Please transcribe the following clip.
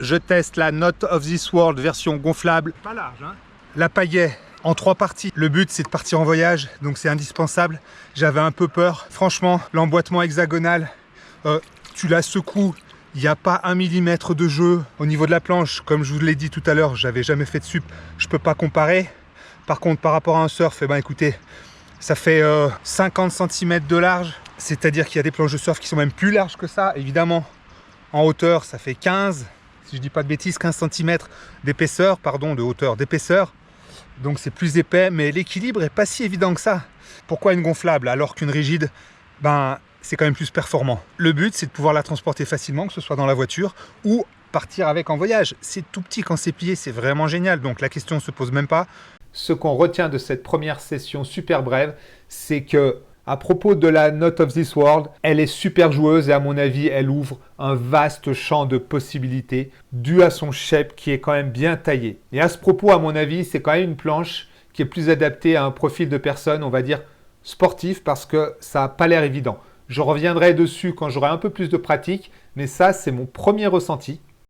Je teste la Not of This World version gonflable. Pas large, hein. La paillet en 3 parties. Le but, c'est de partir en voyage, donc c'est indispensable. J'avais un peu peur. Franchement, l'emboîtement hexagonal, tu la secoues. Il n'y a pas 1 millimètre de jeu au niveau de la planche. Comme je vous l'ai dit tout à l'heure, j'avais jamais fait de sup. Je peux pas comparer. Par contre, par rapport à un surf, eh ben, écoutez, ça fait 50 cm de large. C'est-à-dire qu'il y a des planches de surf qui sont même plus larges que ça. Évidemment, en hauteur, ça fait 15, si je dis pas de bêtises, 15 cm d'épaisseur, pardon, de hauteur, d'épaisseur. Donc c'est plus épais, mais l'équilibre est pas si évident que ça. Pourquoi une gonflable alors qu'une rigide, ben, c'est quand même plus performant. Le but, c'est de pouvoir la transporter facilement, que ce soit dans la voiture ou partir avec en voyage. C'est tout petit quand c'est plié, c'est vraiment génial. Donc la question ne se pose même pas. Ce qu'on retient de cette première session super brève, c'est que à propos de la Not of This World, elle est super joueuse et à mon avis, elle ouvre un vaste champ de possibilités dû à son shape qui est quand même bien taillé. Et à ce propos, à mon avis, c'est quand même une planche qui est plus adaptée à un profil de personne, on va dire sportif, parce que ça n'a pas l'air évident. Je reviendrai dessus quand j'aurai un peu plus de pratique, mais ça, c'est mon premier ressenti.